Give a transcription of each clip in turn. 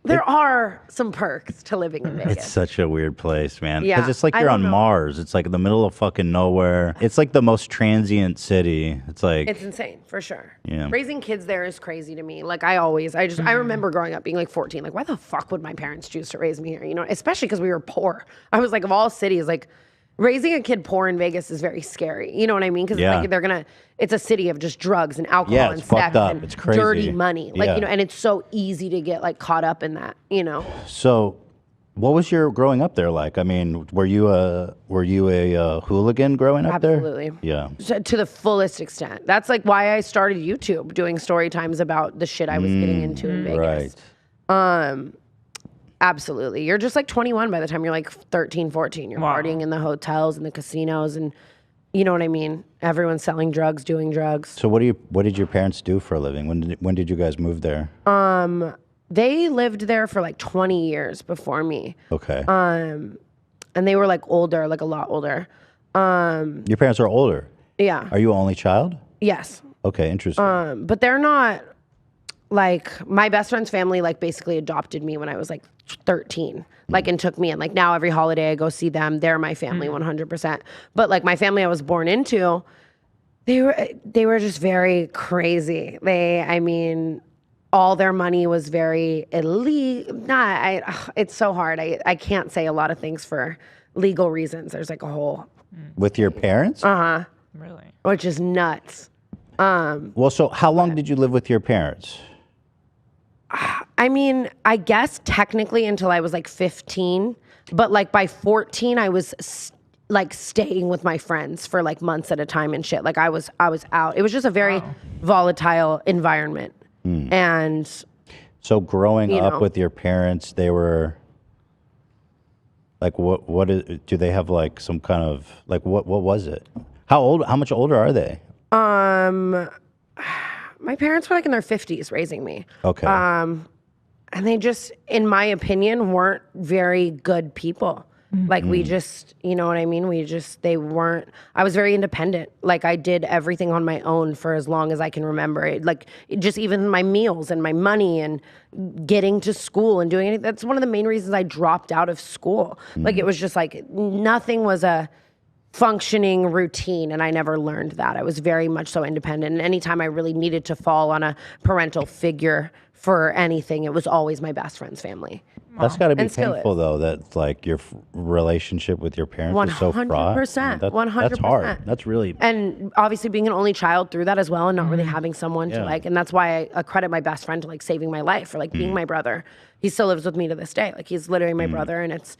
There are some perks to living in Vegas. It's such a weird place, man. Yeah, Because it's like you're on Mars. It's like in the middle of fucking nowhere. It's like the most transient city. It's like... It's insane, for sure. Yeah. Raising kids there is crazy to me. Like, I remember growing up being like 14. Like, why the fuck would my parents choose to raise me here? You know, especially because we were poor. I was like, of all cities, like, raising a kid poor in Vegas is very scary. You know what I mean? Because like it's a city of just drugs and alcohol and sex and it's crazy. Dirty money. Like, you know, and it's so easy to get like caught up in that, you know? So what was your growing up there like? I mean, were you a hooligan growing up there? Absolutely. Yeah. So, to the fullest extent. That's like why I started YouTube, doing story times about the shit I was getting into in Vegas. Right. Absolutely. You're just like 21 by the time you're like 13, 14. You're partying in the hotels and the casinos and you know what I mean? Everyone's selling drugs, doing drugs. So what did your parents do for a living? When did you guys move there? They lived there for like 20 years before me. Okay. And they were like older, like a lot older. Your parents are older? Yeah. Are you an only child? Yes. Okay, interesting. But they're not like my best friend's family like basically adopted me when I was like 13, like and took me in. Like now every holiday I go see them. They're my family 100%. But like my family I was born into, they were just very crazy. I mean, all their money was very illegal. It's so hard. I can't say a lot of things for legal reasons. There's like a whole. With your parents? Really? Which is nuts. Well, so how long did you live with your parents? I mean, I guess technically until I was like 15, but like by 14, I was like staying with my friends for like months at a time and shit. Like I was out. It was just a very volatile environment. And so growing up with your parents, they were like, do they have like some kind of, like, what was it? How much older are they? My parents were like in their 50s raising me. Okay. And they just, in my opinion, weren't very good people. Like we just, you know what I mean? They weren't, I was very independent. Like I did everything on my own for as long as I can remember. Like just even my meals and my money and getting to school and doing anything. That's one of the main reasons I dropped out of school. Like it was just like, nothing was a functioning routine, and I never learned that. I was very much so independent, and anytime I really needed to fall on a parental figure for anything, it was always my best friend's family. That's got to be painful, though, that like your relationship with your parents is so fraught. 100%. 100%. That's hard. That's really... And obviously being an only child through that as well, and not really having someone to like, and that's why I credit my best friend to like saving my life, or like being my brother. He still lives with me to this day. Like he's literally my brother, and it's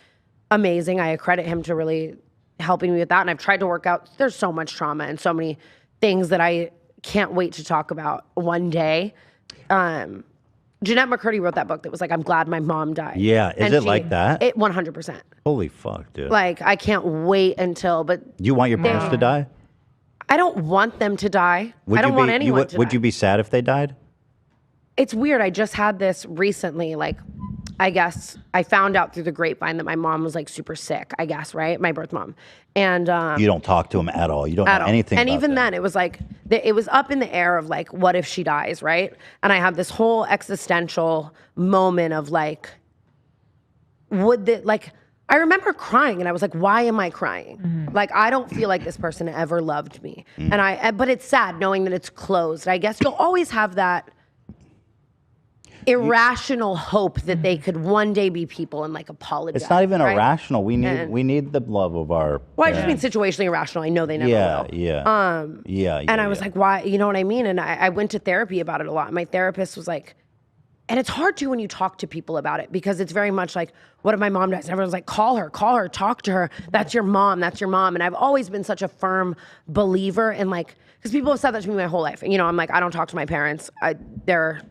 amazing. I credit him to really helping me with that. And I've tried to work out, there's so much trauma and so many things that I can't wait to talk about one day. Jeanette McCurdy wrote that book that was like, I'm glad my mom died. Yeah. Is it like that? It 100%. Holy fuck, dude. Like, I can't wait until, but. Do you want your parents to die? I don't want them to die. I don't want anyone to die. Would you be sad if they died? It's weird. I just had this recently, like, I guess I found out through the grapevine that my mom was like super sick, I guess, right? My birth mom. And you don't talk to them at all. You don't know anything and about even them. then, it was like, it was up in the air of like, what if she dies, right? And I had this whole existential moment of like, I remember crying, and I was like, why am I crying? Like, I don't feel like this person ever loved me. But it's sad knowing that it's closed. I guess you'll always have that irrational hope that they could one day be people and like apologize. It's not even right? irrational. We need the love of our Well, I just mean situationally irrational. I know they never will. Yeah. And I was like, why? You know what I mean? And I went to therapy about it a lot. My therapist was like, and it's hard too when you talk to people about it, because it's very much like, what if my mom dies? And everyone's like, call her, talk to her. That's your mom. And I've always been such a firm believer in like, because people have said that to me my whole life. And you know, I'm like, I don't talk to my parents. They're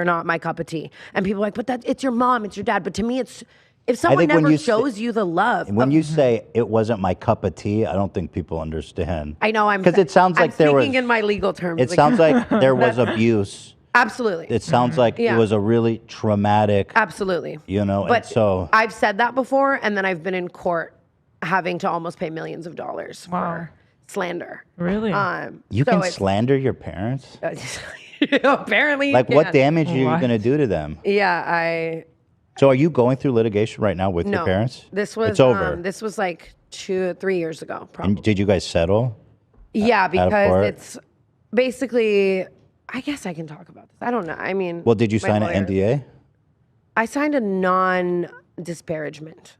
not my cup of tea. And people are like, but it's your mom, it's your dad. But to me, it's, if someone never shows you the love. When you say it wasn't my cup of tea, I don't think people understand. I know, because it sounds like I'm speaking in my legal terms. It sounds like there was abuse. Absolutely. It sounds like it was a really traumatic. Absolutely. You know, but and so I've said that before, and then I've been in court having to almost pay millions of dollars for slander. Really? You can slander your parents? Apparently, you Like, what can. damage are you going to do to them? Yeah, So are you going through litigation right now with your parents? This was it's over. This was like 3 years ago, probably. And did you guys settle? Yeah, out of because court? it's basically. I guess I can talk about this. I don't know. I mean, Well, did you my sign lawyer- an NDA? I signed a non-disparagement.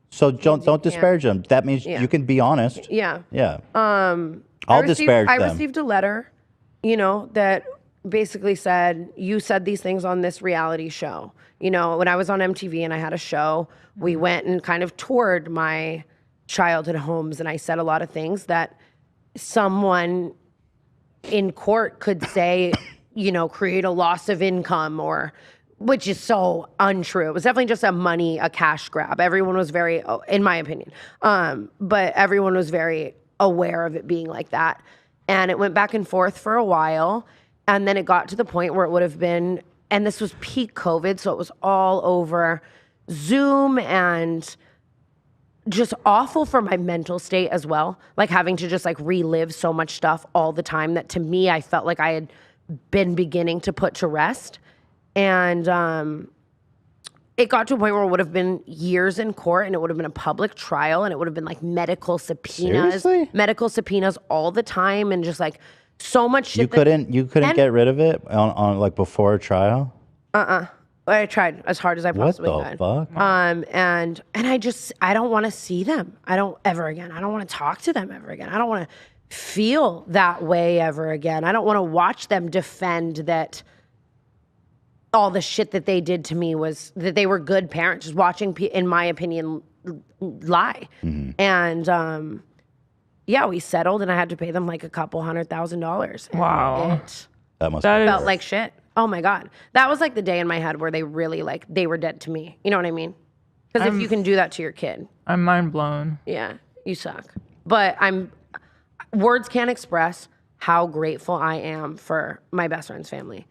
So don't disparage them. That means you can be honest. Yeah. Yeah. I'll disparage them. I received a letter, that basically said, you said these things on this reality show. When I was on MTV and I had a show, we went and kind of toured my childhood homes, and I said a lot of things that someone in court could say, create a loss of income, which is so untrue. It was definitely just a cash grab. Everyone was very, in my opinion, but everyone was very aware of it being like that. And it went back and forth for a while. And then it got to the point where it would have been, and this was peak COVID, so it was all over Zoom and just awful for my mental state as well. Like having to just relive so much stuff all the time that to me, I felt like I had been beginning to put to rest. And it got to a point where it would have been years in court, and it would have been a public trial, and it would have been medical subpoenas. Seriously? Medical subpoenas all the time, and just so much shit. You couldn't get rid of it on before a trial? I tried as hard as I possibly could. What the fuck? And I don't want to see them. I don't want to talk to them ever again. I don't want to feel that way ever again. I don't want to watch them defend that all the shit that they did to me was that they were good parents, just watching, in my opinion, lie. Mm-hmm. And we settled, and I had to pay them a couple $100,000. Wow. That must That be Felt like shit. Oh my God. That was the day in my head where they really they were dead to me. You know what I mean? Because if you can do that to your kid, I'm mind blown. yeah, you suck. But words can't express how grateful I am for my best friend's family.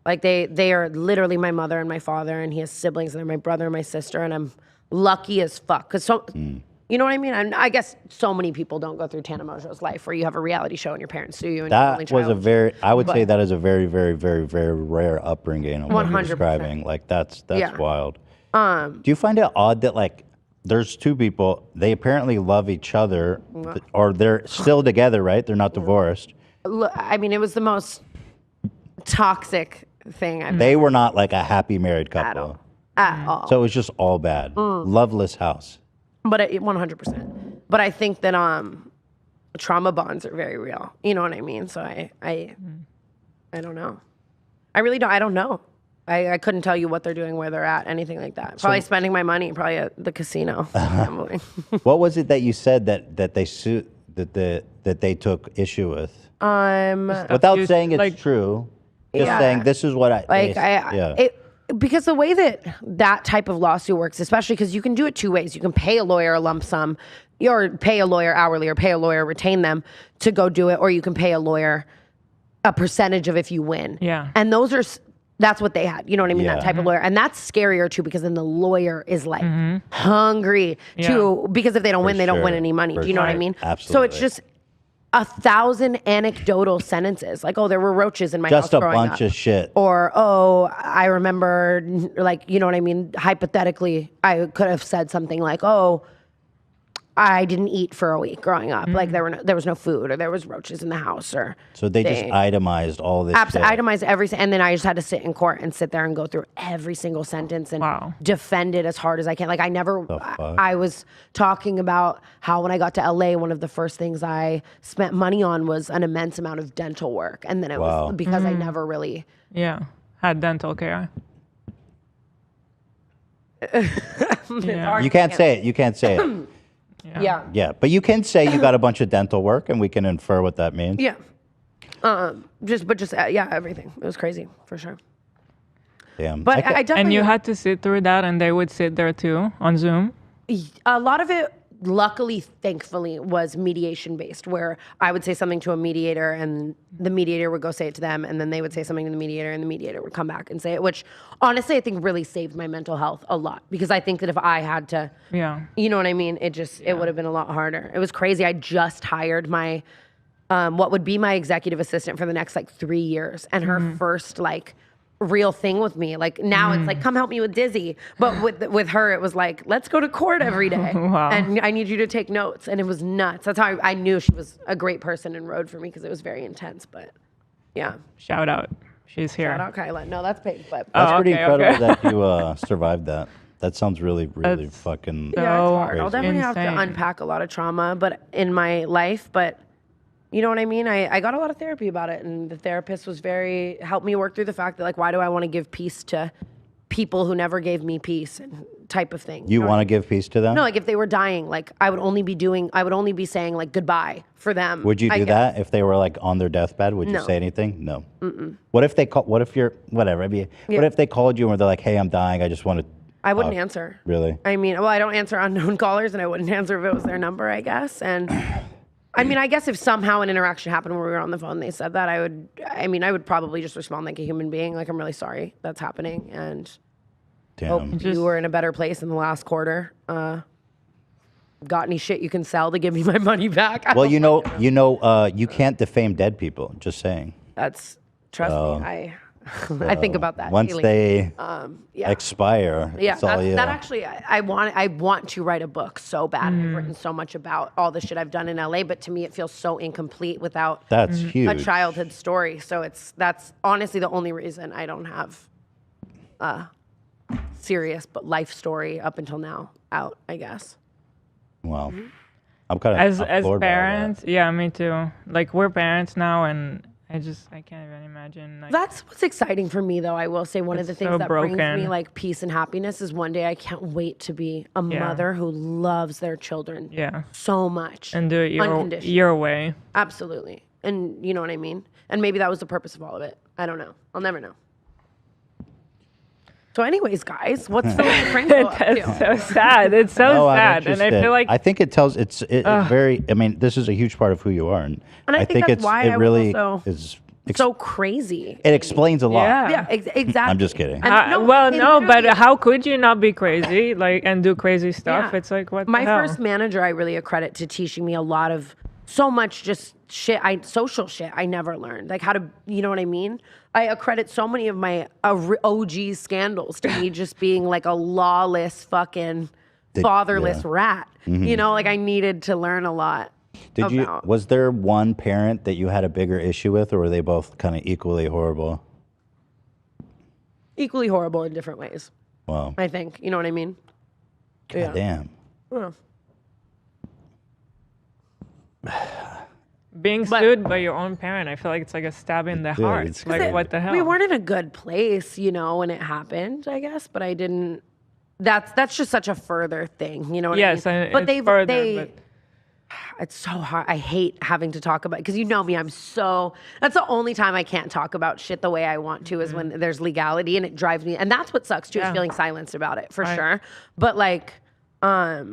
They are literally my mother and my father, and he has siblings, and they're my brother and my sister, and I'm lucky as fuck. Cause you know what I mean? I guess so many people don't go through Tana Mongeau's life where you have a reality show and your parents sue you. And that was I would say that is a very, very, very, very rare upbringing of what you're 100%. describing. That's Yeah. wild. Do you find it odd that there's two people, they apparently love each other, or they're still together, right? They're not divorced. Look, I mean, it was the most toxic thing I've They were not a happy married couple. at all. So it was just all bad. Loveless house. But 100%. But I think that trauma bonds are very real. You know what I mean? So I don't know. I really don't. I don't know. I couldn't tell you what they're doing, where they're at, anything like that. Probably spending my money, probably at the casino. Gambling. What was it that you said that they sued that they took issue with? Without saying it's true, just saying this is what because the way that type of lawsuit works, especially because you can do it two ways. You can pay a lawyer a lump sum, or pay a lawyer hourly, or pay a lawyer, retain them to go do it, or you can pay a lawyer a percentage of if you win. Yeah. And that's what they had. You know what I mean? Yeah. That type of lawyer. And that's scarier too, because then the lawyer is hungry because if they don't win, they don't win any money. Do you know what I mean? Absolutely. So it's just 1,000 anecdotal sentences. There were roaches in my house just a growing bunch up. of shit. Or, I remember, you know what I mean? Hypothetically, I could have said something like, I didn't eat for a week growing up. There was no food, or there was roaches in the house, or so they just itemized all this shit. Itemized everything, and then I just had to sit in court and sit there and go through every single sentence and defend it as hard as I can. I was talking about how when I got to LA, one of the first things I spent money on was an immense amount of dental work, and then it was because I never really had dental care. You can't say it. Yeah, but you can say you got a bunch of dental work, and we can infer what that means. Yeah. Everything. It was crazy for sure. Damn. But I definitely. And you had to sit through that, and they would sit there too on Zoom. A lot of it, luckily, thankfully, was mediation based, where I would say something to a mediator, and the mediator would go say it to them, and then they would say something to the mediator, and the mediator would come back and say it, which honestly I think really saved my mental health a lot, because I think that if I had to, you know what I mean, it would have been a lot harder. It was crazy. I just hired my what would be my executive assistant for the next like 3 years. And her first like real thing with me, like now it's like, come help me with Dizzy. But with her, it was like, let's go to court every day. Wow. And I need you to take notes. And it was nuts. That's how I knew she was a great person and rode for me, because it was very intense. But yeah. Shout out. She's here. Shout out Kyla. No, that's big. But That's pretty okay, incredible okay. that you survived that. That sounds really, really That's fucking. so yeah, it's hard. I'll crazy. definitely have to insane. unpack a lot of trauma, but in my life. But you know what I mean? I got a lot of therapy about it, and the therapist was helped me work through the fact that, like, why do I want to give peace to people who never gave me peace, and type of thing. You want to give peace to them? No, like if they were dying, like I would only be saying like goodbye for them. Would you I do guess. that if they were like on their deathbed? Would you No. say anything? No. What if they what if you're whatever? I mean, what if they called you and they're like, "Hey, I'm dying. I just want to." I wouldn't answer. Really? I mean, well, I don't answer unknown callers, and I wouldn't answer if it was their number, I guess. And I mean, I guess if somehow an interaction happened where we were on the phone, and they said that, I would probably just respond like a human being, like, I'm really sorry that's happening, and Damn. hope you were in a better place in the last quarter. Got any shit you can sell to give me my money back? Well, you can't defame dead people. Just saying. Trust me, I think about that Once daily. they Yeah. expire, Yeah, it's all you. that actually, I want to write a book so bad. I've written so much about all the shit I've done in LA, but to me, it feels so incomplete without That's huge. a childhood story. So that's honestly the only reason I don't have a serious but life story up until now out, I guess. Wow. I'm kind of As parents, yeah, me too. Like we're parents now, and I can't even imagine. Like, That's what's exciting for me, though. I will say one of the It's things so that brings broken. me like peace and happiness is one day I can't wait to be a mother who loves their children yeah, so much and do it unconditionally. your way. Absolutely. And you know what I mean? And maybe that was the purpose of all of it. I don't know. I'll never know. So anyways, guys, what's Philip Franco up That's to? so sad. It's so No, I'm sad, and I interested. feel like I think it tells it's very. I mean, this is a huge part of who you are, and I think that's why I was really also is. So crazy. It explains a lot. Yeah. Yeah, exactly. I'm just kidding. And no, but literally- how could you not be crazy, like, and do crazy stuff? Yeah. It's like what My the hell? first manager, I really accredit to teaching me a lot of so much just shit, social shit I never learned. Like how to, you know what I mean? I accredit so many of my OG scandals to me just being like a lawless fucking fatherless rat. You know, like I needed to learn a lot. Was there one parent that you had a bigger issue with, or were they both kind of equally horrible? Equally horrible in different ways, Wow. I think. You know what I mean? God damn. Yeah. Being sued by your own parent, I feel like it's like a stab in the heart. it's Like crazy. what the hell? We weren't in a good place, you know, when it happened, I guess, but I didn't. That's just such a further thing, you know what Yes, I mean? and But it's further, but- it's so hard. I hate having to talk about, because you know me, that's the only time I can't talk about shit the way I want to is when there's legality, and it drives me, and that's what sucks too, is Yeah. feeling silenced about it, for Right. sure. But like, I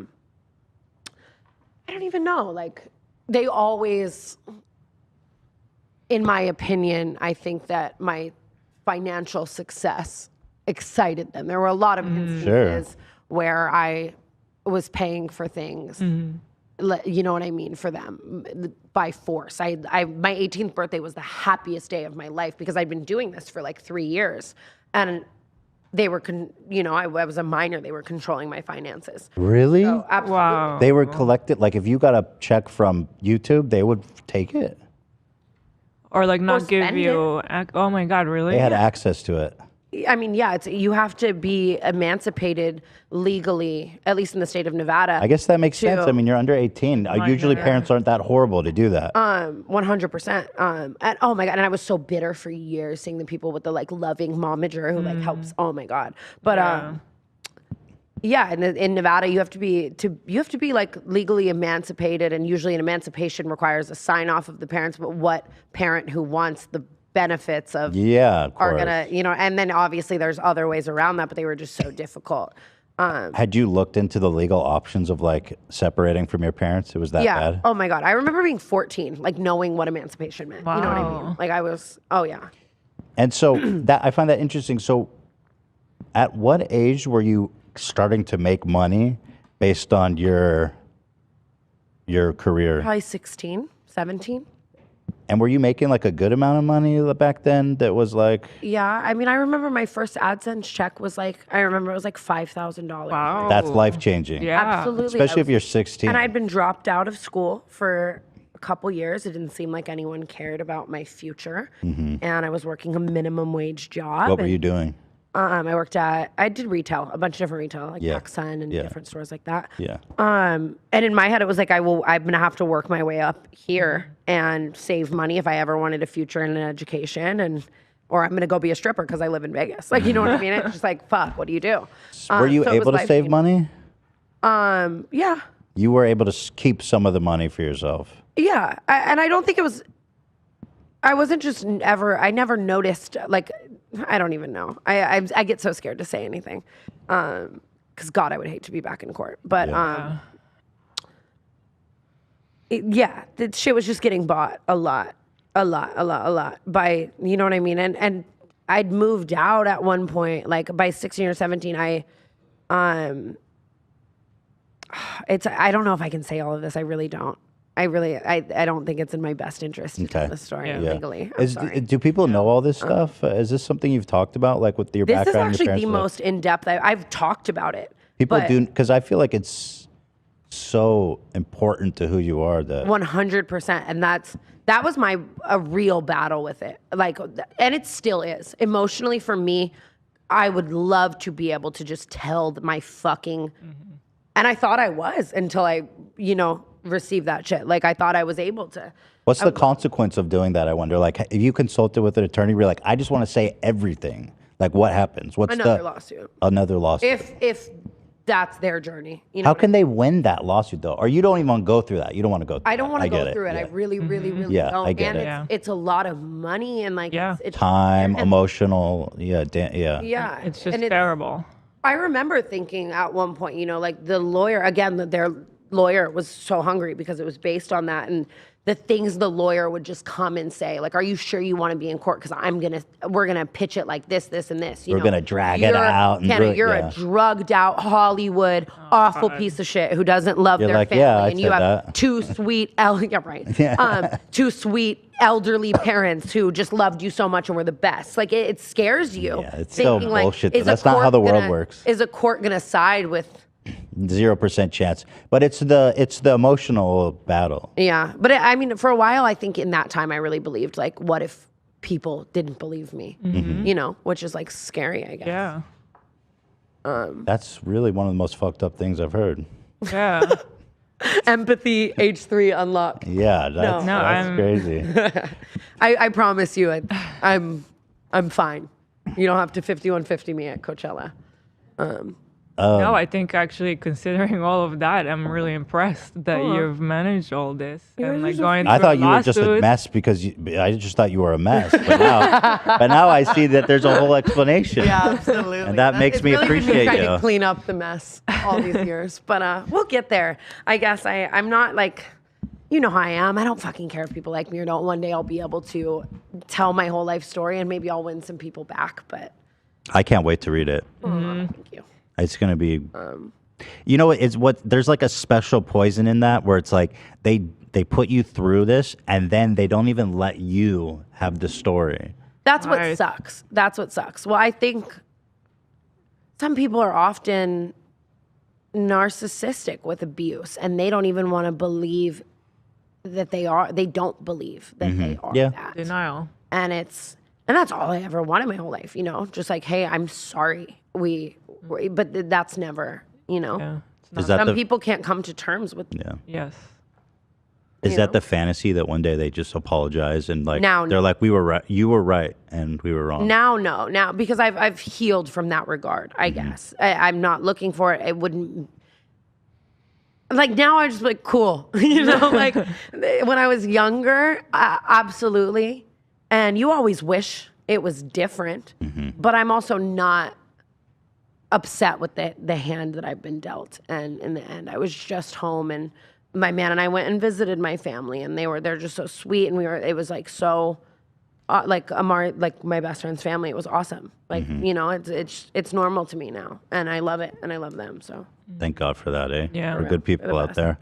don't even know, like, they always, in my opinion, I think that my financial success excited them. There were a lot of instances where I was paying for things, you know what I mean, for them by force. My 18th birthday was the happiest day of my life because I'd been doing this for like 3 years, and they were, I was a minor. They were controlling my finances. Really? So, absolutely. Wow. They were collected. Like if you got a check from YouTube, they would take it. Or like not give spend you. Oh my God, really? They had access to it. I mean, yeah, you have to be emancipated legally, at least in the state of Nevada. I guess that makes sense. I mean, you're under 18. Usually parents aren't that horrible to do that. 100%. And oh my God, and I was so bitter for years seeing the people with the like loving momager who like helps. Oh my God. But yeah, in Nevada, you have to be like legally emancipated, and usually an emancipation requires a sign off of the parents. But what parent who wants the benefits of Yeah, of are course. gonna, and then obviously there's other ways around that, but they were just so difficult. Had you looked into the legal options of like separating from your parents? It was that Yeah. bad? Oh my God. I remember being 14, like knowing what emancipation meant. You know what I mean? Like I was, oh yeah. And so I find that interesting. So at what age were you starting to make money based on your career? Probably 16, 17. And were you making like a good amount of money back then that was like... Yeah, I mean, I remember my first AdSense check was like, I remember it was like $5,000. Wow. That's life-changing. Yeah. Absolutely. Especially if you're 16. And I'd been dropped out of school for a couple years. It didn't seem like anyone cared about my future. And I was working a minimum wage job. What were you doing? I did retail, a bunch of different retail, like PacSun and different stores like that. Yeah. And in my head, it was like, I'm going to have to work my way up here and save money if I ever wanted a future in an education, or I'm going to go be a stripper because I live in Vegas. Like, you know what I mean? It's just like, fuck, what do you do? Were you able to save money? Yeah. You were able to keep some of the money for yourself. Yeah. And I don't think it was, I wasn't just I never noticed, like, I don't even know. I get so scared to say anything. Because God, I would hate to be back in court. But the shit was just getting bought a lot by, you know what I mean? And I'd moved out at one point, like by 16 or 17, I don't know if I can say all of this. I really don't. I don't think it's in my best interest to tell this story legally. Do people know all this stuff? Is this something you've talked about, like with your background? This is actually the most in-depth I've talked about it. People do, because I feel like it's so important to who you are. That 100%, and that was a real battle with it. Like, and it still is emotionally for me. I would love to be able to just tell my fucking, and I thought I was until I, received that shit. Like, I thought I was able to. What's the consequence of doing that? I wonder. Like, if you consulted with an attorney, you're like, I just want to say everything. Like, what happens? What's another lawsuit? Another lawsuit. If that's their journey. How can they win that lawsuit though? Or you don't even want to go through that? You don't want to go through I don't want to go through it. Yeah. I really don't. I get and it's a lot of money and like it's time, emotional. Yeah. It's just terrible. I remember thinking at one point, like the lawyer, again, their lawyer was so hungry because it was based on that, and the things the lawyer would just come and say, like, are you sure you want to be in court? Because we're gonna pitch it like this, and this. We're gonna drag it out. You're a drugged out Hollywood, awful piece of shit who doesn't love their family, and you have two sweet, two sweet elderly parents who just loved you so much and were the best. Like it scares you. Yeah, it's so bullshit. That's not how the world works. Is a court gonna side with? 0% chance, but it's the emotional battle. Yeah, but I mean, for a while, I think in that time, I really believed, like, what if people didn't believe me? Which is like scary, I guess. Yeah. That's really one of the most fucked up things I've heard. Yeah. Empathy H3 unlocked. Yeah, that's crazy. I promise you, I'm fine. You don't have to 5150 me at Coachella. No, I think actually considering all of that, I'm really impressed that you've managed all this. And like going I thought through you were just a mess because I just thought you were a mess. But now I see that there's a whole explanation. Yeah, absolutely. And that makes me really appreciate trying you. to clean up the mess all these years. But we'll get there. I guess I'm not like, you know how I am. I don't fucking care if people like me or don't. One day I'll be able to tell my whole life story and maybe I'll win some people back. But I can't wait to read it. Thank you. It's gonna be, there's like a special poison in that where it's like they put you through this and then they don't even let you have the story. That's what sucks. That's what sucks. Well, I think some people are often narcissistic with abuse and they don't even want to believe that they are. They don't believe that they are that. Denial. And that's all I ever wanted my whole life. Just like, hey, I'm sorry. But that's never, Yeah, Some people can't come to terms with. Yeah. Yes. Is that the fantasy that one day they just apologize and like Now, they're like, we were right, you were right, and we were wrong? Now because I've healed from that regard. I guess I'm not looking for it. It wouldn't. Like now, I'm just like cool, Like when I was younger, absolutely. And you always wish it was different, but I'm also not upset with the hand that I've been dealt. And in the end, I was just home, and my man and I went and visited my family, and they're just so sweet, and it was like so, like Amari, like my best friend's family. It was awesome. Like it's normal to me now, and I love it, and I love them. So thank God for that, eh? Yeah. We're good people out there.